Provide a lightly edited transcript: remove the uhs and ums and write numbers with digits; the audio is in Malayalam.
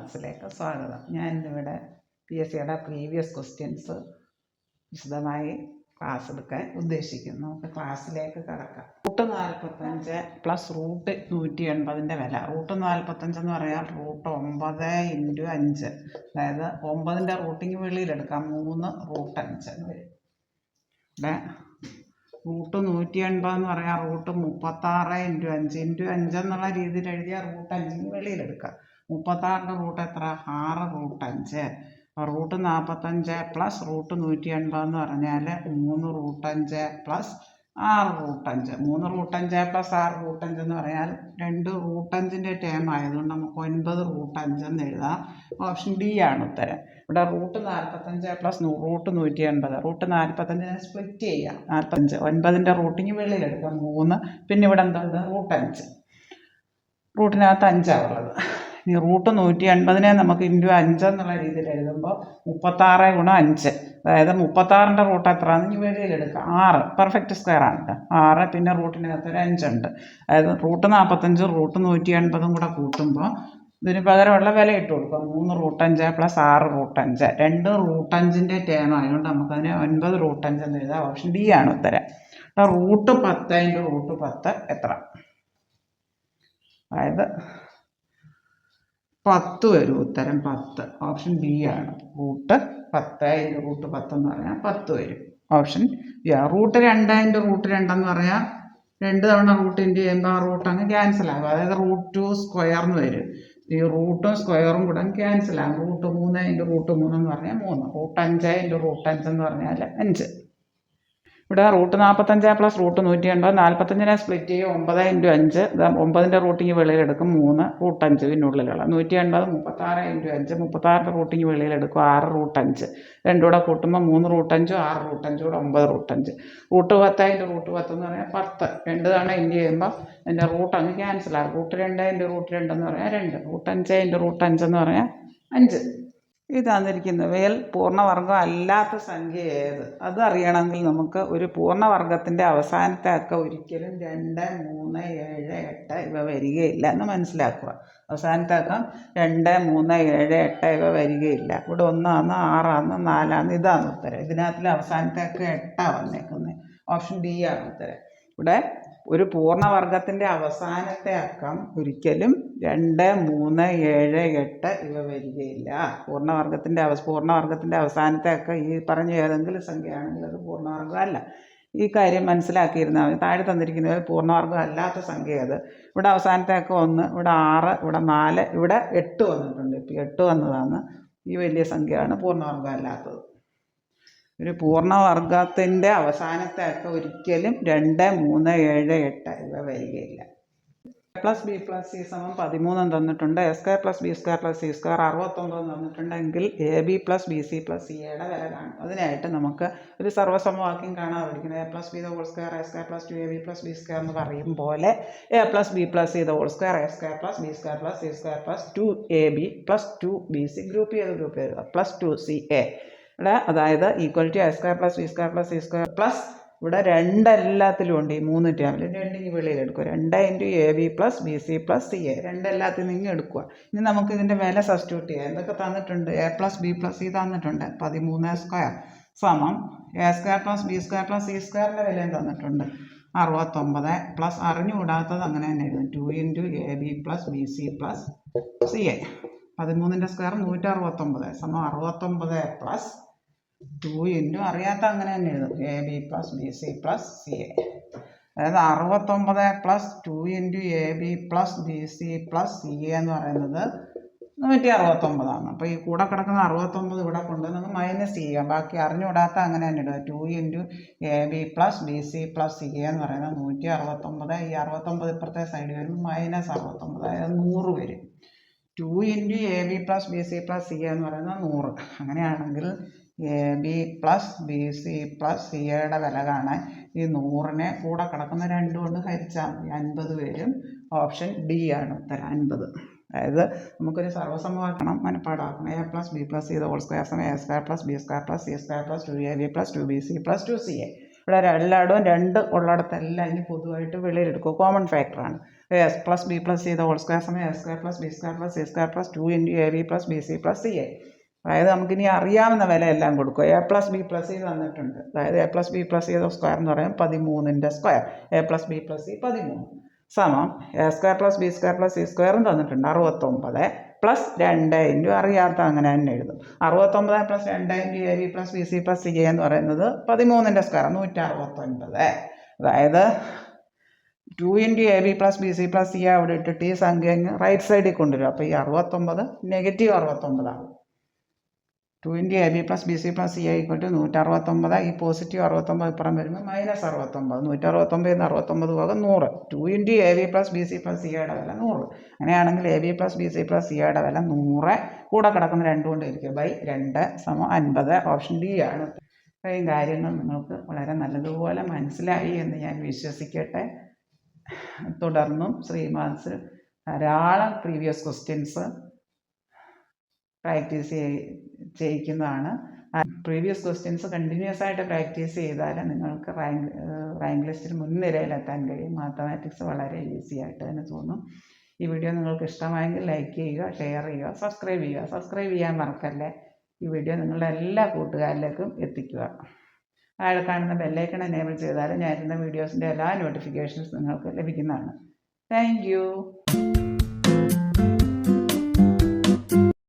ക്ലാസ്സിലേക്ക് സ്വാഗതം. ഞാനിന്നിവിടെ PSCയുടെ പ്രീവിയസ് ക്വസ്റ്റ്യൻസ് വിശദമായി ക്ലാസ് എടുക്കാൻ ഉദ്ദേശിക്കുന്നു. നമുക്ക് ക്ലാസ്സിലേക്ക് കടക്കാം. √45 പ്ലസ് √180 വില. √45 എന്ന് പറയാൻ √9 × 5, അതായത് 9ൻ്റെ റൂട്ടിങ് വെളിയിലെടുക്കാം. 3 √5 എന്ന് വരും. ഇവിടെ √180 എന്ന് പറയാം √36 × 5 × 5 എന്നുള്ള രീതിയിൽ എഴുതിയ √5 വെളിയിലെടുക്കാം. 36ൻ്റെ റൂട്ട് എത്ര? 6 √5. √45 പ്ലസ് √180 എന്ന് പറഞ്ഞാൽ 3 √5 പ്ലസ് 6 √5. 3 √5 പ്ലസ് 6 √5 എന്ന് പറഞ്ഞാൽ 2 √5ൻ്റെ ടേം ആയതുകൊണ്ട് നമുക്ക് 9 √5 എന്ന് എഴുതാം. ഓപ്ഷൻ ഡി ആണ് ഉത്തരം. ഇവിടെ √45 പ്ലസ് √180. √45 സ്പ്ലിറ്റ് ചെയ്യാം. 45 9ൻ്റെ റൂട്ടിങ് വെളിയിലെടുക്കാം. 3 പിന്നെ ഇവിടെ എന്തുണ്ട്? √5. റൂട്ടിനകത്ത് 5 ഉള്ളത്. ഇനി √180 നമുക്ക് × 5 എന്നുള്ള രീതിയിൽ എഴുതുമ്പോൾ 36 × 5, അതായത് 36ൻ്റെ റൂട്ട് എത്രയാണെന്ന് ഇനി വെളിയിലെടുക്കുക. 6 പെർഫെക്റ്റ് സ്ക്വയർ ആണ്. 6 പിന്നെ റൂട്ടിനകത്ത് ഒരു 5 ഉണ്ട്. അതായത് √45 √180 കൂടെ കൂട്ടുമ്പോൾ ഇതിന് പകരമുള്ള വില ഇട്ട് കൊടുക്കുക. 3 √5 പ്ലസ് 6 √5. 2 √5ൻ്റെ ടേം ആയതുകൊണ്ട് നമുക്കതിന് 9 √5 എന്ന് എഴുതാം. ഓപ്ഷൻ ഡി ആണ് ഉത്തരം. √10 × √10 എത്ര? അതായത് 10 വരും ഉത്തരം. 10 ഓപ്ഷൻ ബി ആണ്. √10 × √10 എന്ന് പറഞ്ഞാൽ 10 വരും. Option B. √2 × √2 എന്ന് പറഞ്ഞാൽ 2 തവണ റൂട്ടിൻ്റെ ചെയ്യുമ്പോൾ ആ റൂട്ട് അങ്ങ് ക്യാൻസൽ ആകും. അതായത് √2² എന്ന് വരും. ഈ റൂട്ടും സ്ക്വയറും കൂടെ ക്യാൻസൽ ആകും. √3 × √3 എന്ന് പറഞ്ഞാൽ 3. √5 × √5 എന്ന് പറഞ്ഞാൽ 5. ഇവിടെ √45 പ്ലസ് √180. 45നെ സ്പ്ലിറ്റ് ചെയ്യും. 9 × 5. 9ൻ്റെ റൂട്ടിങ് വെളിയിലെടുക്കും. 3 √5 ഇതിനുള്ളിലുള്ള 180. 36 × 5. 36ൻ്റെ റൂട്ടിങ് വെളിയിലെടുക്കും. 6 √5. രണ്ടും കൂടെ കൂട്ടുമ്പോൾ 3 √5 6 √5 കൂടെ 9 √5. √10 × √10 എന്ന് പറഞ്ഞാൽ 10. 2 തവണ ഇൻറ്റു ചെയ്യുമ്പോൾ അതിൻ്റെ റൂട്ട് അങ്ങ് ക്യാൻസലാകും. √2 × √2 എന്ന് പറഞ്ഞാൽ 2. √5 × √5 എന്ന് പറഞ്ഞാൽ 5. ഈ തന്നിരിക്കുന്നവയിൽ പൂർണ്ണവർഗം അല്ലാത്ത സംഖ്യ ഏത്? അത് അറിയണമെങ്കിൽ നമുക്ക് ഒരു പൂർണ്ണവർഗത്തിൻ്റെ അവസാനത്തെ അക്ക ഒരിക്കലും 2, 3, 7, 8 ഇവ വരികയില്ല എന്ന് മനസ്സിലാക്കുക. അവസാനത്തെ അക്കം 2, 3, 7, 8 ഇവ വരികയില്ല. ഇവിടെ 1 ആണ്, 6 ആണ്, 4 ആണ്. ഇതാണ് ഉത്തരം. ഇതിനകത്തിൽ അവസാനത്തെ അക്ക 8 വന്നേക്കുന്നത്. ഓപ്ഷൻ ഡി ആണ് ഉത്തരം. ഇവിടെ ഒരു പൂർണ്ണവർഗത്തിൻ്റെ അവസാനത്തെ അക്കം ഒരിക്കലും 2, 3, 7, 8 ഇവ വരികയില്ല. പൂർണ്ണവർഗത്തിൻ്റെ അവസാനത്തെ അക്കം ഈ പറഞ്ഞ ഏതെങ്കിലും സംഖ്യയാണെങ്കിൽ അത് പൂർണ്ണവർഗം അല്ല. ഈ കാര്യം മനസ്സിലാക്കിയിരുന്നാൽ മതി. താഴെ തന്നിരിക്കുന്നത് പൂർണ്ണവർഗം അല്ലാത്ത സംഖ്യ അത്. ഇവിടെ അവസാനത്തെ അക്കം 1, ഇവിടെ 6, ഇവിടെ 4, ഇവിടെ 8 വന്നിട്ടുണ്ട്. ഇപ്പോൾ 8 വന്നതാണ്. ഈ വലിയ സംഖ്യയാണ് പൂർണ്ണവർഗം അല്ലാത്തത്. ഒരു പൂർണ്ണവർഗത്തിൻ്റെ അവസാനത്തെ അക്ക ഒരിക്കലും 2, 3, 7, 8 ഇവ വരികയില്ല. A+B + C = 13 തന്നിട്ടുണ്ട്. A² + B² + C² 69 തന്നിട്ടുണ്ടെങ്കിൽ AB + BC + CAയുടെ വില കാണും. അതിനായിട്ട് നമുക്ക് ഒരു സർവ്വസമവാക്യം കാണാൻ പഠിക്കുന്നത്. A+B² A² + 2AB + B² എന്ന് പറയും പോലെ A+B + C² A² + B² + C² + 2AB + 2BC group ചെയ്ത് +2CA. ഇവിടെ അതായത് = A² + B² + C² പ്ലസ് ഇവിടെ 2 എല്ലാത്തിലും ഉണ്ട്. ഈ 3 ടേമിൽ 2 വെളിയിലെടുക്കുക. 2 × AB + BC + CA. 2 എല്ലാത്തിൽ നിന്ന് എടുക്കുക. ഇനി നമുക്ക് ഇതിൻ്റെ വില സബ്സ്റ്റിറ്റ്യൂട്ട് ചെയ്യാം. എന്തൊക്കെ തന്നിട്ടുണ്ട്? A + B + C തന്നിട്ടുണ്ട്. 13² സമം A² + B² + C²ൻ്റെ വിലയും തന്നിട്ടുണ്ട്. 69 പ്ലസ് അറിഞ്ഞുകൂടാത്തത് അങ്ങനെ തന്നെ എഴുതും. 2 × AB + BC + CA. 13ൻ്റെ സ്ക്വയർ 169 സമം 69 പ്ലസ് 2 അറിയാത്ത അങ്ങനെ തന്നെ എഴുതും. AB + BC + CA. അതായത് 69 പ്ലസ് 2 × AB + BC + CA എന്ന് പറയുന്നത് 169 അപ്പോൾ ഈ കൂടെ കിടക്കുന്ന 69 ഇവിടെ കൊണ്ട് നമുക്ക് മൈനസ് ചെയ്യാം. ബാക്കി അറിഞ്ഞുകൂടാത്ത അങ്ങനെ തന്നെ ഇടുക. 2 × AB + BC + CA എന്ന് പറയുന്നത് 169. ഈ 69 ഇപ്പുറത്തെ സൈഡ് വരുമ്പോൾ -69, അതായത് 100 വരും. 2 × AB + BC + CA എന്ന് പറയുന്നത് 100. അങ്ങനെയാണെങ്കിൽ AB + BC + CAയുടെ വില കാണാൻ ഈ 100നെ കൂടെ കിടക്കുന്ന 2 കൊണ്ട് ഹരിച്ചാൽ 50 വരും. ഓപ്ഷൻ ഡി ആണ് ഉത്തരം. 50. അതായത് നമുക്കൊരു സർവ്വസമവാക്യം മനപ്പാടാക്കണം. A + B + C² = A² + B² + C² + 2AB + 2BC + 2CA. ഇവിടെ എല്ലായിടവും 2 ഉള്ളിടത്തെല്ലാം ഇനി പൊതുവായിട്ട് വെളിയിലെടുക്കുക. കോമൺ ഫാക്ടറാണ്. S plus B plus C whole square സമയം S square plus B square plus C square plus 2 into A B plus B C plus C A. അതായത് നമുക്കിനി അറിയാവുന്ന വില എല്ലാം കൊടുക്കുക. A plus B plus C തന്നിട്ടുണ്ട്. അതായത് എ പ്ലസ് ബി പ്ലസ് സിയുടെ സ്ക്വയർ എന്ന് പറയുമ്പോൾ 13ൻ്റെ square, A plus B plus C 13 സമം A square plus B square plus C സ്ക്വയറും തന്നിട്ടുണ്ട് 69 പ്ലസ് 2 ഇൻറ്റു അറിയാത്ത അങ്ങനെ തന്നെ എഴുതും. 69 plus 2 into A B plus B C plus C A എന്ന് പറയുന്നത് 13ൻ്റെ സ്ക്വയർ 169. അതായത് 2 into A B plus B C plus C അവിടെ ഇട്ടിട്ട് ഈ സംഖ്യ റൈറ്റ് സൈഡിൽ കൊണ്ടുവരും. അപ്പോൾ ഈ 69 നെഗറ്റീവ് 69 ആകും. 2 into A B plus B C plus C ആയിക്കോട്ടെ 169. ഈ പോസിറ്റീവ് 69 ഇപ്പുറം വരുമ്പോൾ മൈനസ് 69. 169 69 പോകാം 100. 2 into A B plus B C plus C യുടെ വില 100. അങ്ങനെയാണെങ്കിൽ A B plus B C plus C യുടെ വില 100 കൂടെ കിടക്കുന്ന 2 കൊണ്ട് ഇരിക്കുക ബൈ 2 സമം 50. ഓപ്ഷൻ ഡി ആണ്. ഇത്രയും കാര്യങ്ങൾ നിങ്ങൾക്ക് വളരെ നല്ലതുപോലെ മനസ്സിലായി എന്ന് ഞാൻ വിശ്വസിക്കട്ടെ. തുടർന്നും ശ്രീമാൻസ് ധാരാളം പ്രീവിയസ് ക്വസ്റ്റ്യൻസ് പ്രാക്ടീസ് ചെയ്യിക്കുന്നതാണ്. പ്രീവിയസ് ക്വസ്റ്റ്യൻസ് കണ്ടിന്യൂസ് ആയിട്ട് പ്രാക്ടീസ് ചെയ്താൽ നിങ്ങൾക്ക് റാങ്ക് ലിസ്റ്റിൽ മുൻനിരയിലെത്താൻ കഴിയും. മാത്തമാറ്റിക്സ് വളരെ ഈസി ആയിട്ട് തന്നെ തോന്നും. ഈ വീഡിയോ നിങ്ങൾക്ക് ഇഷ്ടമായെങ്കിൽ ലൈക്ക് ചെയ്യുക, ഷെയർ ചെയ്യുക, സബ്സ്ക്രൈബ് ചെയ്യുക. സബ്സ്ക്രൈബ് ചെയ്യാൻ മറക്കല്ലേ. ഈ വീഡിയോ നിങ്ങളുടെ എല്ലാ കൂട്ടുകാരിലേക്കും എത്തിക്കുക. താഴെ കാണുന്ന ബെല്ലൈക്കൺ എനേബിൾ ചെയ്താൽ ഞാൻ ഇരുന്ന വീഡിയോസിൻ്റെ എല്ലാ നോട്ടിഫിക്കേഷൻസ് നിങ്ങൾക്ക് ലഭിക്കുന്നതാണ്. Thank you.